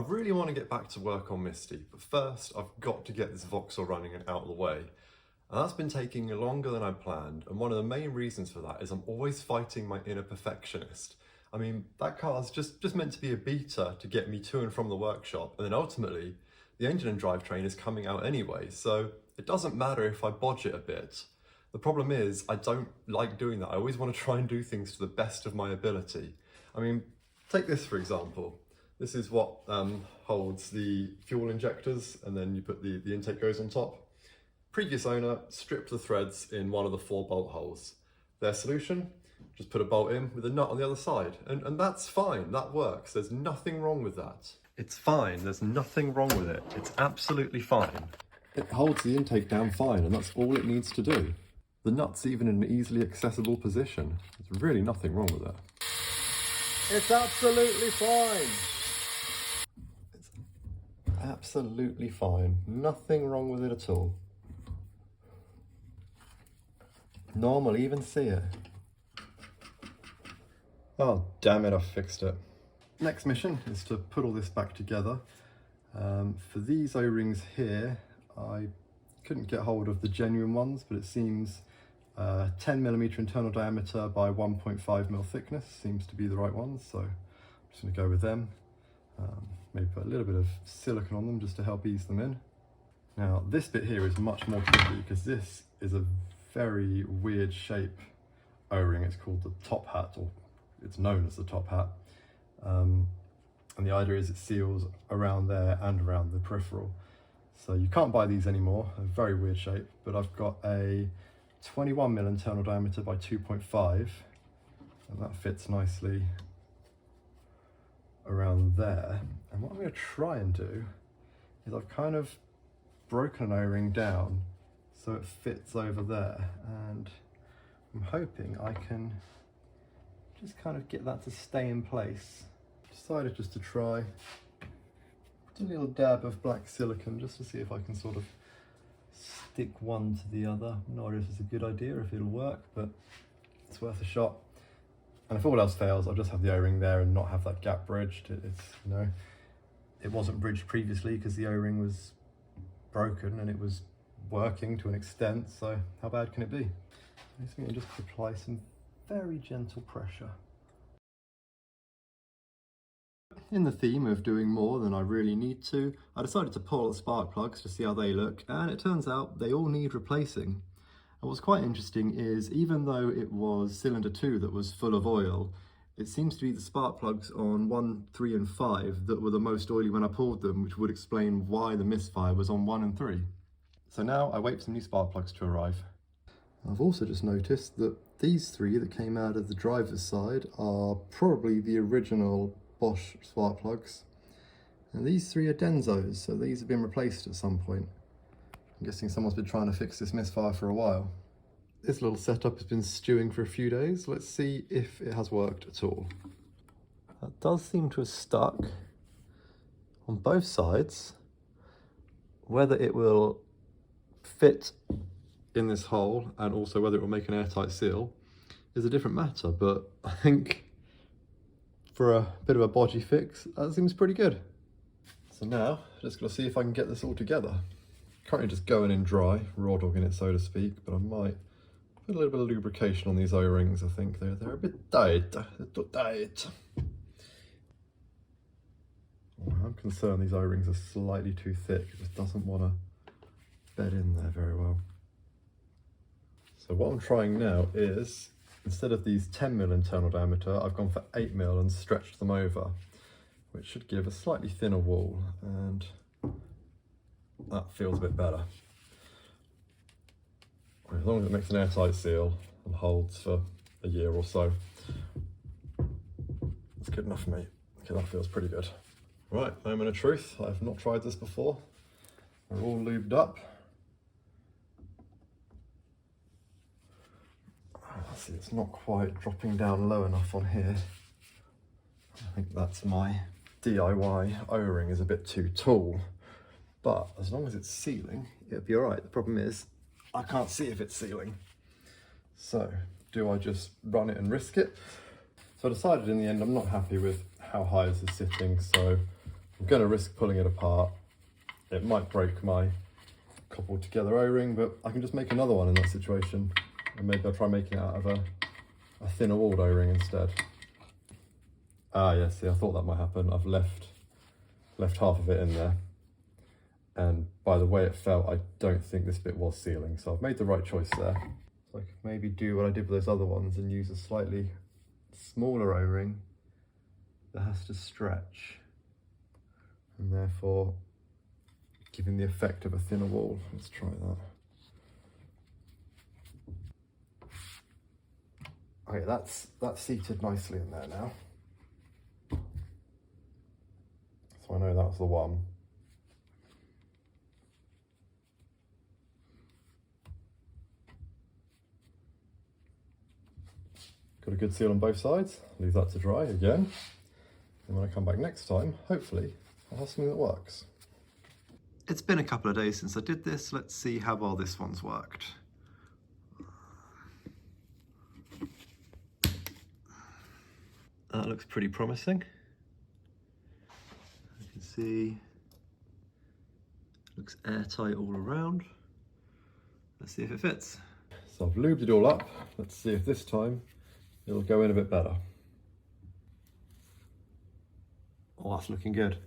I really want to get back to work on Misty, but first I've got to get this Vauxhall running and out of the way. And that's been taking longer than I planned, and one of the main reasons for that is I'm always fighting my inner perfectionist. I mean, that car's just meant to be a beta to get me to and from the workshop, and then ultimately, the engine and drivetrain is coming out anyway, so it doesn't matter if I bodge it a bit. The problem is, I don't like doing that. I always want to try and do things to the best of my ability. I mean, take this for example. This is what holds the fuel injectors, and then you put the intake goes on top. Previous owner stripped the threads in one of the 4 bolt holes. Their solution? Just put a bolt in with a nut on the other side. And that's fine, that works. There's nothing wrong with that. It's fine, there's nothing wrong with it. It's absolutely fine. It holds the intake down fine, and that's all it needs to do. The nut's even in an easily accessible position. There's really nothing wrong with it. It's absolutely fine. It's absolutely fine. Nothing wrong with it at all. No one will even see it. Oh, damn it, I fixed it. Next mission is to put all this back together. For these O-rings here, I couldn't get hold of the genuine ones, but it seems 10mm internal diameter by 1.5mm thickness seems to be the right ones, so I'm just going to go with them. Maybe put a little bit of silicone on them just to help ease them in. Now this bit here is much more tricky because this is a very weird shape O-ring. It's called the top hat, or it's known as the top hat. And the idea is it seals around there and around the peripheral. So you can't buy these anymore, a very weird shape, but I've got a 21mm internal diameter by 2.5, and that fits nicely around there. And what I'm going to try and do is I've kind of broken an O-ring down so it fits over there, and I'm hoping I can just kind of get that to stay in place. Decided just to try a little dab of black silicone just to see if I can sort of stick one to the other. I'm not sure if it's a good idea, if it'll work, but it's worth a shot. And if all else fails, I'll just have the O-ring there and not have that gap bridged. It's, you know, it wasn't bridged previously because the O-ring was broken and it was working to an extent, so how bad can it be? I'm just going to apply some very gentle pressure. In the theme of doing more than I really need to, I decided to pull out the spark plugs to see how they look, and it turns out they all need replacing. And what's quite interesting is, even though it was cylinder 2 that was full of oil, it seems to be the spark plugs on 1, 3 and 5 that were the most oily when I pulled them, which would explain why the misfire was on 1 and 3. So now I wait for some new spark plugs to arrive. I've also just noticed that these 3 that came out of the driver's side are probably the original Bosch spark plugs. And these 3 are Denzos, so these have been replaced at some point. I'm guessing someone's been trying to fix this misfire for a while. This little setup has been stewing for a few days. Let's see if it has worked at all. That does seem to have stuck on both sides. Whether it will fit in this hole and also whether it will make an airtight seal is a different matter, but I think for a bit of a bodgy fix, that seems pretty good. So now, just gonna see if I can get this all together. Currently just going in dry, raw dogging it so to speak, but I might put a little bit of lubrication on these O-rings. I think they're a bit tight, a little tight. I'm concerned these O-rings are slightly too thick. It just doesn't want to bed in there very well. So what I'm trying now is, instead of these 10mm internal diameter, I've gone for 8mm and stretched them over, which should give a slightly thinner wall, and that feels a bit better. As long as it makes an airtight seal and holds for a year or so, it's good enough for me. Okay, that feels pretty good. Right, moment of truth. I've not tried this before. We're all lubed up. See, it's not quite dropping down low enough on here. I think that's my DIY O-ring is a bit too tall, but as long as it's sealing, it'll be all right. The problem is I can't see if it's sealing. So do I just run it and risk it? So I decided in the end I'm not happy with how high this is sitting, so I'm going to risk pulling it apart. It might break my cobbled together O-ring, but I can just make another one in that situation. And maybe I'll try making it out of a thinner walled O-ring instead. Ah, yeah, see, I thought that might happen. I've left half of it in there. And by the way it felt, I don't think this bit was sealing, so I've made the right choice there. So I could maybe do what I did with those other ones and use a slightly smaller O-ring that has to stretch, and therefore giving the effect of a thinner wall. Let's try that. Okay, that's seated nicely in there now. So I know that's the one. Got a good seal on both sides. Leave that to dry again. And when I come back next time, hopefully I'll have something that works. It's been a couple of days since I did this. Let's see how well this one's worked. That looks pretty promising. You can see it looks airtight all around. Let's see if it fits. So I've lubed it all up. Let's see if this time it'll go in a bit better. Oh, that's looking good.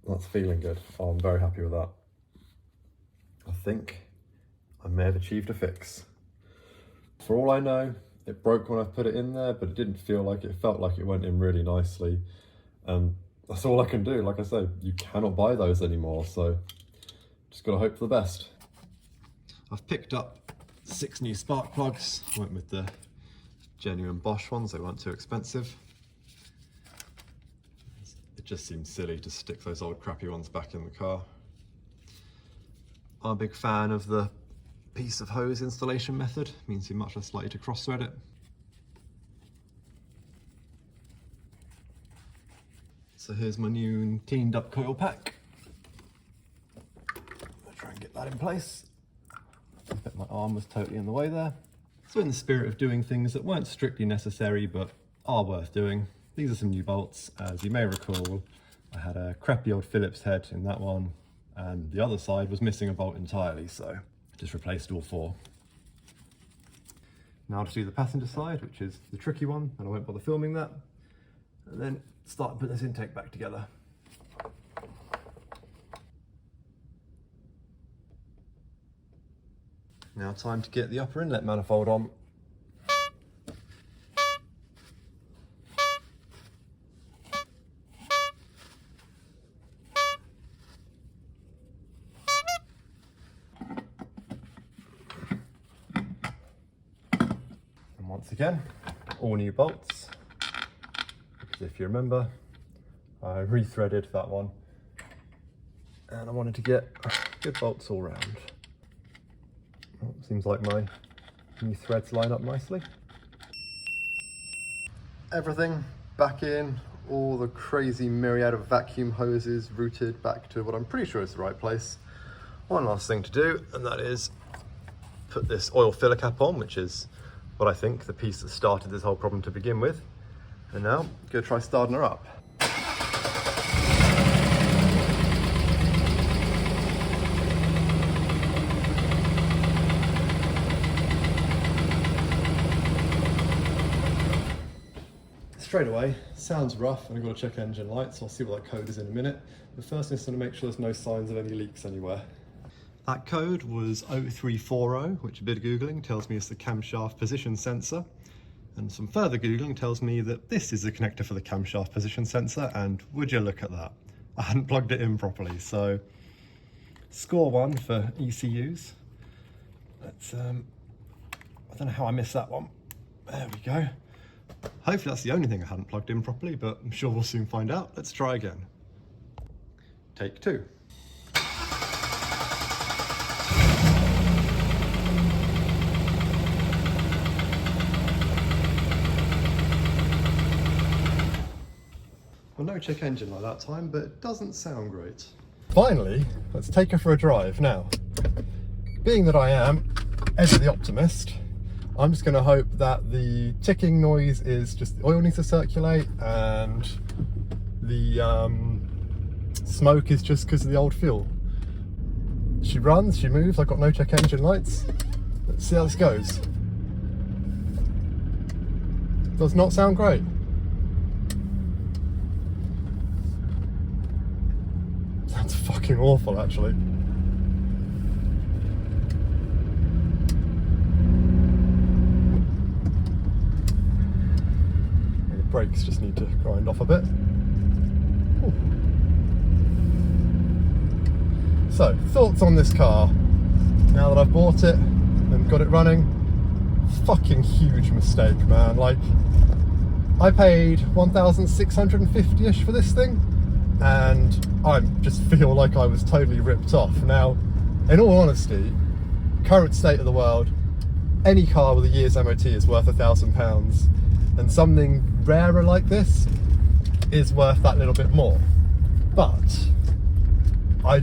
That's feeling good. Oh, I'm very happy with that. I think I may have achieved a fix. For all I know, it broke when I put it in there, but it didn't feel like it. It felt like it went in really nicely. That's all I can do. Like I say, you cannot buy those anymore, so just gotta hope for the best. I've picked up 6 new spark plugs. Went with the genuine Bosch ones, they weren't too expensive. It just seems silly to stick those old crappy ones back in the car. I'm a big fan of the piece of hose installation method. It means you're much less likely to cross thread it. So here's my new cleaned up coil pack. I'll try and get that in place. I bet my arm was totally in the way there. So in the spirit of doing things that weren't strictly necessary but are worth doing, these are some new bolts. As you may recall, I had a crappy old Phillips head in that one, and the other side was missing a bolt entirely, so I just replaced all 4. Now to do the passenger side, which is the tricky one, and I won't bother filming that, and then start putting this intake back together. Now time to get the upper inlet manifold on. And once again, all new bolts, because if you remember, I re-threaded that one and I wanted to get good bolts all round. Oh, seems like my new threads line up nicely. Everything back in, all the crazy myriad of vacuum hoses routed back to what I'm pretty sure is the right place. One last thing to do, and that is put this oil filler cap on, which is what I think the piece that started this whole problem to begin with. And now, go try starting her up. Straight away, sounds rough, and I've got to check engine lights. I'll see what that code is in a minute. But first, I'm just going to make sure there's no signs of any leaks anywhere. That code was 0340, which a bit of Googling tells me it's the camshaft position sensor. And some further Googling tells me that this is the connector for the camshaft position sensor, and would you look at that? I hadn't plugged it in properly, so score 1 for ECUs. Let's, I don't know how I missed that one. There we go. Hopefully that's the only thing I hadn't plugged in properly, but I'm sure we'll soon find out. Let's try again. Take 2. Well, no check engine like that time, but it doesn't sound great. Finally, let's take her for a drive. Now, being that I am ever the optimist, I'm just going to hope that the ticking noise is just the oil needs to circulate and the smoke is just because of the old fuel. She runs, she moves, I've got no check engine lights. Let's see how this goes. Does not sound great. Sounds fucking awful, actually. The brakes just need to grind off a bit. Ooh. So, thoughts on this car now that I've bought it and got it running. Fucking huge mistake, man. Like, I paid 1,650-ish for this thing, and I just feel like I was totally ripped off. Now, in all honesty, current state of the world, any car with a year's MOT is worth £1,000, and something rarer like this is worth that little bit more. But I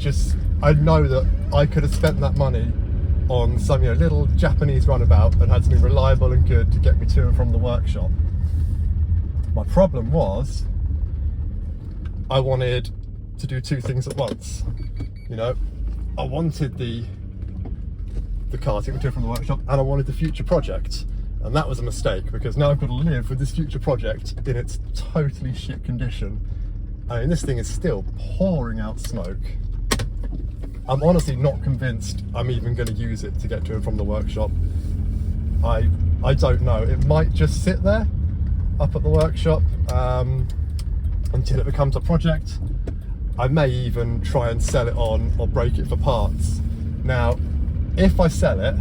know that I could have spent that money on some, you know, little Japanese runabout and had something reliable and good to get me to and from the workshop. My problem was I wanted to do two things at once. You know, I wanted the car to get me to and from the workshop, and I wanted the future project. And that was a mistake, because now I've got to live with this future project in its totally shit condition. I mean, this thing is still pouring out smoke. I'm honestly not convinced I'm even going to use it to get to and from the workshop. I don't know. It might just sit there up at the workshop until it becomes a project. I may even try and sell it on or break it for parts. Now, if I sell it,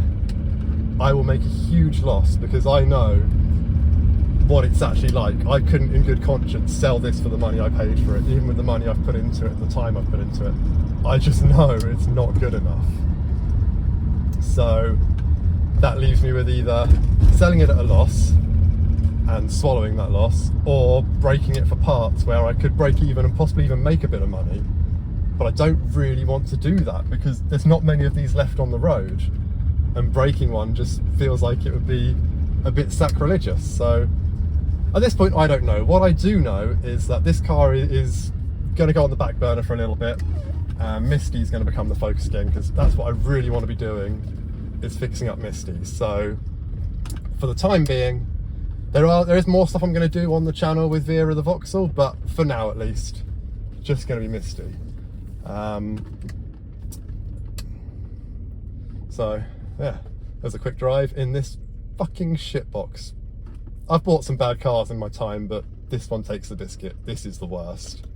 I will make a huge loss, because I know what it's actually like. I couldn't in good conscience sell this for the money I paid for it, even with the money I've put into it, the time I've put into it. I just know it's not good enough. So that leaves me with either selling it at a loss and swallowing that loss, or breaking it for parts where I could break even and possibly even make a bit of money. But I don't really want to do that, because there's not many of these left on the road, and breaking one just feels like it would be a bit sacrilegious. So at this point, I don't know. What I do know is that this car is going to go on the back burner for a little bit. Misty's going to become the focus again, because that's what I really want to be doing, is fixing up Misty. So for the time being, there is more stuff I'm going to do on the channel with Vera the Vauxhall, but for now at least, just going to be Misty. So yeah, there's a quick drive in this fucking shitbox. I've bought some bad cars in my time, but this one takes the biscuit. This is the worst.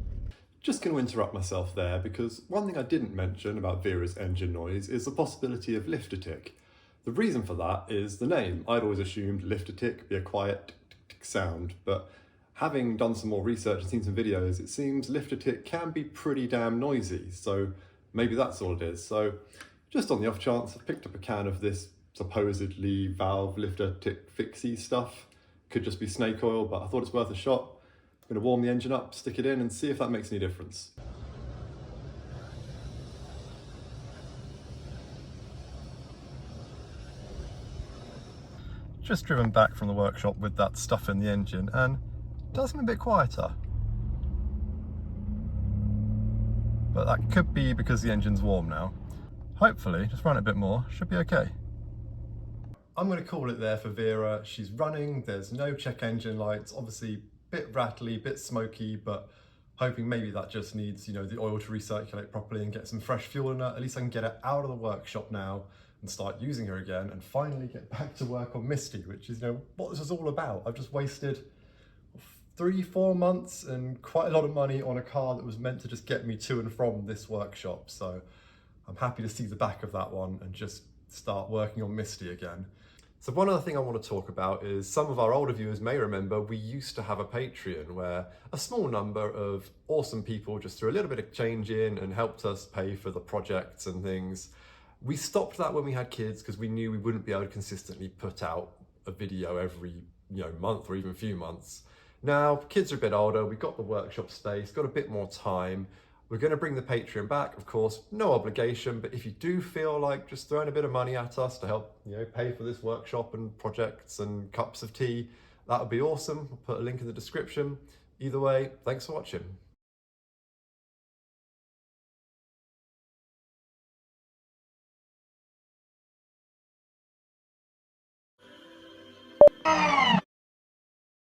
Just going to interrupt myself there, because one thing I didn't mention about Vera's engine noise is the possibility of lifter tick. The reason for that is the name. I'd always assumed lifter tick would be a quiet tick, tick, tick sound, but having done some more research and seen some videos, it seems lifter tick can be pretty damn noisy, so maybe that's all it is. So just on the off chance, I picked up a can of this supposedly valve lifter tick fixie stuff. Could just be snake oil, but I thought it's worth a shot. I'm going to warm the engine up, stick it in, and see if that makes any difference. Just driven back from the workshop with that stuff in the engine, and it does seem a bit quieter. But that could be because the engine's warm now. Hopefully, just run it a bit more, should be okay. I'm going to call it there for Vera. She's running, there's no check engine lights, obviously a bit rattly, bit smoky, but hoping maybe that just needs, you know, the oil to recirculate properly and get some fresh fuel in her. At least I can get her out of the workshop now and start using her again, and finally get back to work on Misty, which is, you know, what this is all about. I've just wasted 3-4 months and quite a lot of money on a car that was meant to just get me to and from this workshop. So I'm happy to see the back of that one and just start working on Misty again. So one other thing I want to talk about is, some of our older viewers may remember we used to have a Patreon where a small number of awesome people just threw a little bit of change in and helped us pay for the projects and things. We stopped that when we had kids, because we knew we wouldn't be able to consistently put out a video every, you know, month or even few months. Now kids are a bit older, we've got the workshop space, got a bit more time. We're going to bring the Patreon back, of course, no obligation, but if you do feel like just throwing a bit of money at us to help, you know, pay for this workshop and projects and cups of tea, that would be awesome. I'll put a link in the description. Either way, thanks for watching.